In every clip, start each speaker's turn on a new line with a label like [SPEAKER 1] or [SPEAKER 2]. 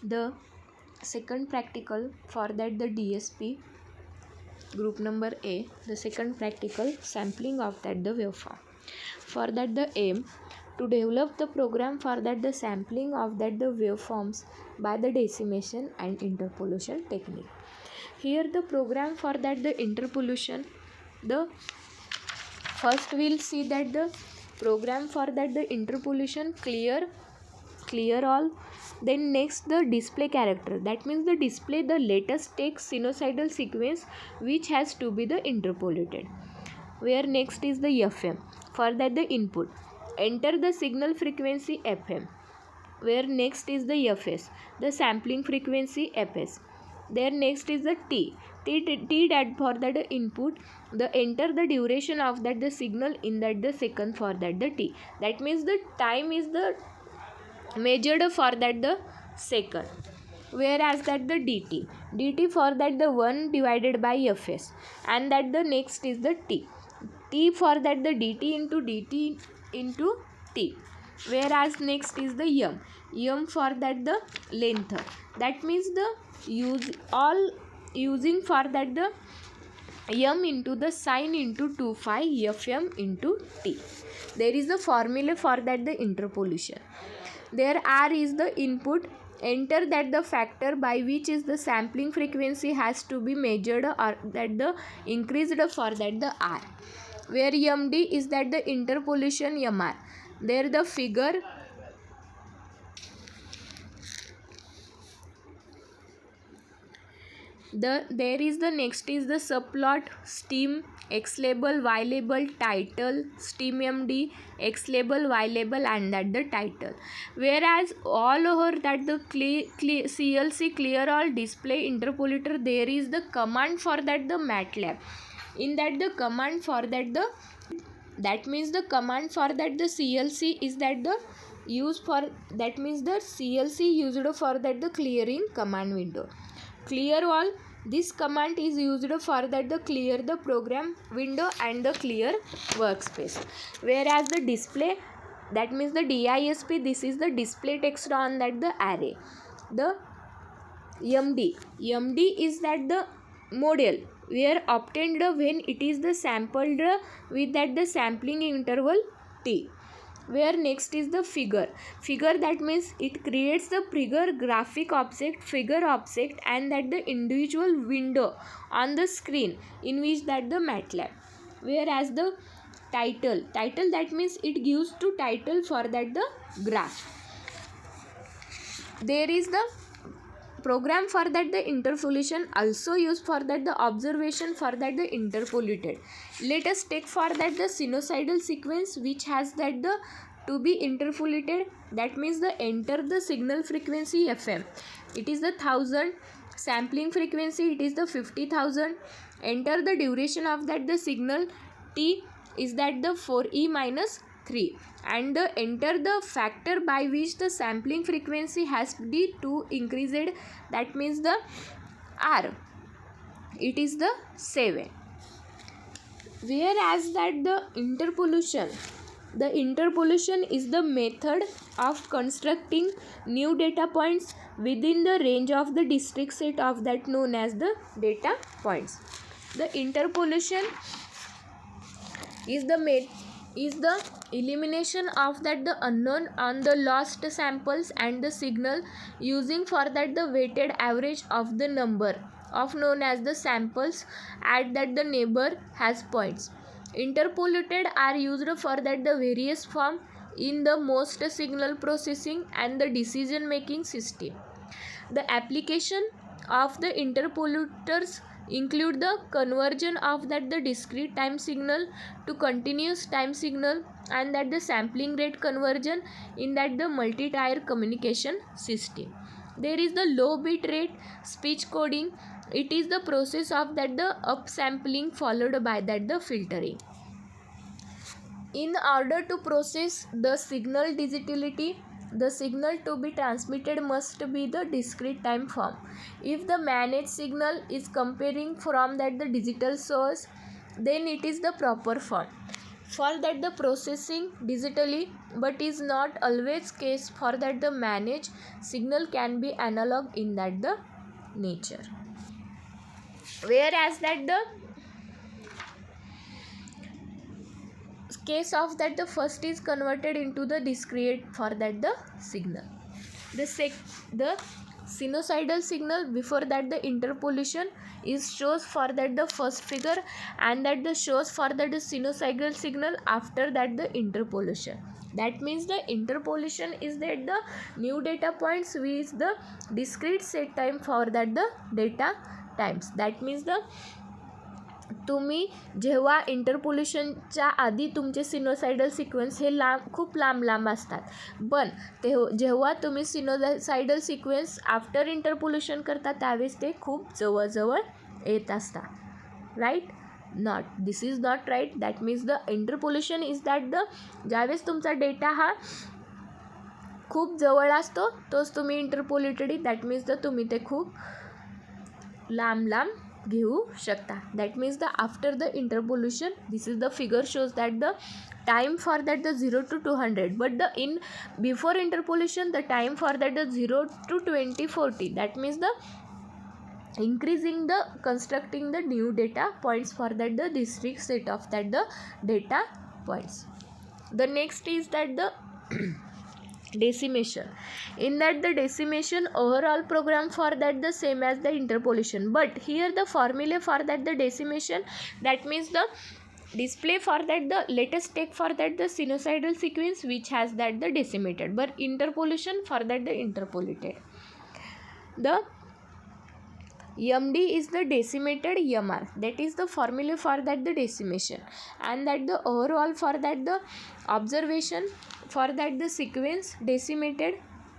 [SPEAKER 1] The second practical, for that the DSP group number A, the second practical, sampling of that the waveform. For that the aim to develop the program for that the sampling of that the waveforms by the decimation and interpolation technique. Here the program for that the interpolation, the first we'll see that the program for that the interpolation clear all. Then next the display character, that means the display the latest text sinusoidal sequence which has to be the interpolated. Where next is the FM, for that the input enter the signal frequency FM. Where next is the FS, the sampling frequency FS. There next is the T that for that input the enter the duration of that the signal in that the second for that the T, that means the time is the measured for that the second. Whereas that the dt for that the 1 divided by Fs, and that the next is the T for that the dt into T. Whereas next is the m for that the length, that means the using for that the m into the sine into 2 pi fm into T. There is the formula for that the interpolation. There R is the input, enter that the factor by which is the sampling frequency has to be measured or that the increased for that the R. Where MD is that the interpolation MR. There the figure there is the next is the subplot steam x label y label title steam MD x label y label and that the title. Whereas all over that the CLC clear all display interpolator, there is the command for that the MATLAB. In that the command for that the, that means the command for that the CLC is that the use for, that means the CLC used for that the clearing command window. Clear all, this command is used for that the clear the program window and the clear workspace. Whereas the display, that means the DISP, this is the display text on that the array. The MD is that the model where obtained when it is the sampled with that the sampling interval T. Where next is the figure, that means it creates the figure graphic object, figure object, and that the individual window on the screen in which that the MATLAB. Whereas the title, that means it gives to title for that the graph. There is the program for that the interpolation also used for that the observation for that the interpolated. Let us take for that the sinusoidal sequence which has that the to be interpolated, that means the enter the signal frequency FM, it is the 1000, sampling frequency it is the 50,000, enter the duration of that the signal T is that the 4e minus 3, and enter the factor by which the sampling frequency has to increased, that means the R, it is the 7. Whereas that the interpolation is the method of constructing new data points within the range of the district set of that known as the data points. The interpolation is the elimination of that the unknown on the lost samples and the signal using for that the weighted average of the number of known as the samples at that the neighbor has points. Interpolated are used for that the various form in the most signal processing and the decision making system. The application of the interpolators include the conversion of that the discrete time signal to continuous time signal, and that the sampling rate conversion in that the multi-tier communication system. There is the low bit rate speech coding, it is the process of that the upsampling followed by that the filtering. In order to process the signal digitality, the signal to be transmitted must be the discrete time form. If the managed signal is comparing from that the digital source, then it is the proper form. for that the processing digitally, but is not always case for that the managed signal can be analog in that the nature. Whereas that the case of that the first is converted into the discrete for that the signal. The sinusoidal signal before that the interpolation is shows for that the first figure, and that the shows for that the sinusoidal signal after that the interpolation. That means the interpolation is that the new data points with the discrete set time for that the data times. That means the तुम्ही जेव्हा इंटरपोल्युशनच्या आधी तुमचे sinusoidal sequence हे खूप लांब असतात, पण जेव्हा तुम्ही सिनोसायडल सिक्वेन्स आफ्टर इंटरपोल्युशन करता त्यावेळेस ते खूप जवळ येत असतात. Right? Not, this is not right. That means the interpolation is that the ज्यावेळेस तुमचा डेटा हा खूप जवळ असतो तोच तुम्ही इंटरपोल्युटेड. दॅट मीन्स द तुम्ही ते खूप लांब घेऊ शकता. That means the after the interpolation, this is the figure shows that the time for that the 0 to 200, but the in before interpolation the time for that the 0 to 2040. That means the increasing the constructing the new data points for that the discrete set of that the data points. The next is that the decimation. In that the decimation overall program for that the same as the interpolation, but here the formula for that the decimation, that means the display for that the latest take for that the sinusoidal sequence which has that the decimated, but interpolation for that the interpolated. The MD is the decimated MR, that is the formula for that the decimation, and that the overall for that the observation for that the sequence decimated.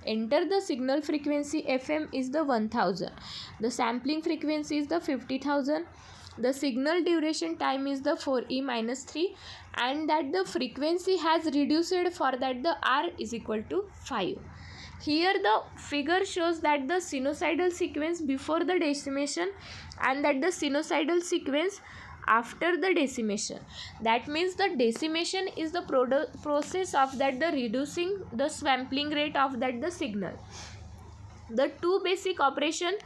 [SPEAKER 1] Enter the signal frequency FM is the 1000, the sampling frequency is the 50,000, the signal duration time is the 4e minus 3, and that the frequency has reduced for that the R is equal to 5. Here the figure shows that the sinusoidal sequence before the decimation and that the sinusoidal sequence after the decimation. That means the decimation is the process of that the reducing the sampling rate of that the signal. The two basic operation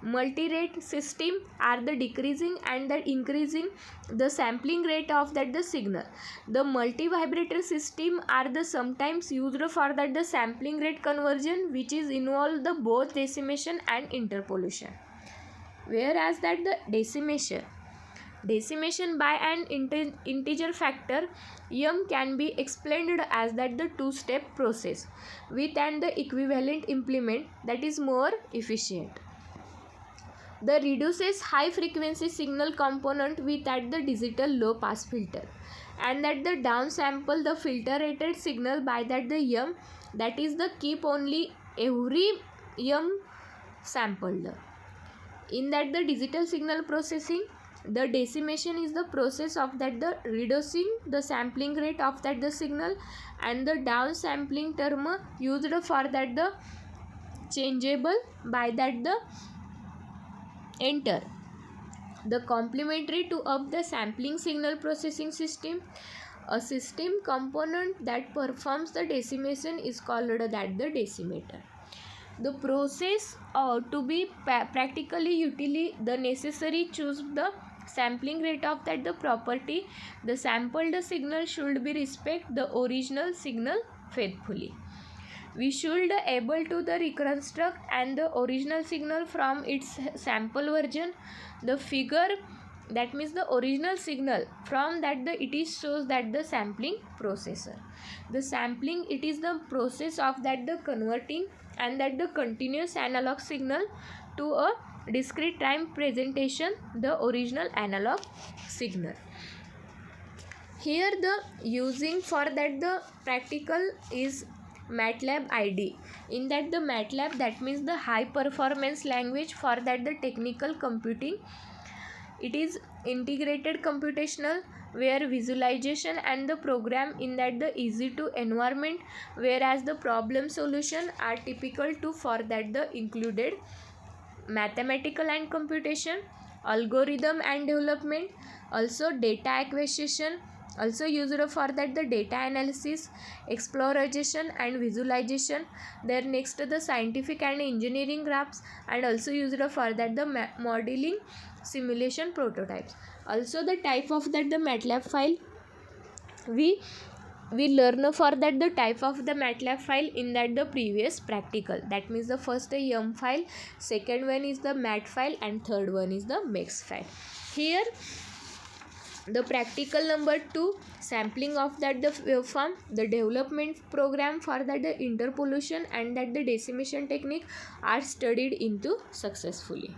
[SPEAKER 1] multi-rate system are the decreasing and the increasing the sampling rate of that the signal. The multi-vibrator system are the sometimes used for that the sampling rate conversion, which is involve the both decimation and interpolation. Whereas that the decimation by an integer factor m can be explained as that the two-step process with and the equivalent implement that is more efficient. The reduces high frequency signal component with at the digital low pass filter, and that the downsample the filter rated signal by that the m, that is the keep only every m sampled. In that the digital signal processing, the decimation is the process of that the reducing the sampling rate of that the signal, and the downsampling term used for that the changeable by that the enter. The complementary to of the sampling signal processing system, a system component that performs the decimation is called that the decimator. The process to be practically utility the necessary choose the sampling rate of that the property. The sampled signal should be respect the original signal faithfully. We should able to the reconstruct and the original signal from its sample version. The figure, that means the original signal, from that the it is shows that the sampling processor. The sampling, it is the process of that the converting and that the continuous analog signal to a discrete time presentation the original analog signal. Here the using for that the practical is MATLAB IDE. In that the MATLAB, that means the high performance language for that the technical computing. It is integrated computational where visualization and the program in that the easy to environment, whereas the problem solution are typical to for that the included mathematical and computation, algorithm and development, also data acquisition, also used for that the data analysis, exploration and visualization. Then next the scientific and engineering graphs, and also used for that the modeling, simulation, prototypes. Also the type of that the MATLAB file, we learn for that the type of the MATLAB file in that the previous practical. That means the first yum file, second one is the mat file, and third one is the mex file. Here the practical number 2, sampling of that the waveform, the development program for that the interpolation and that the decimation technique are studied into successfully.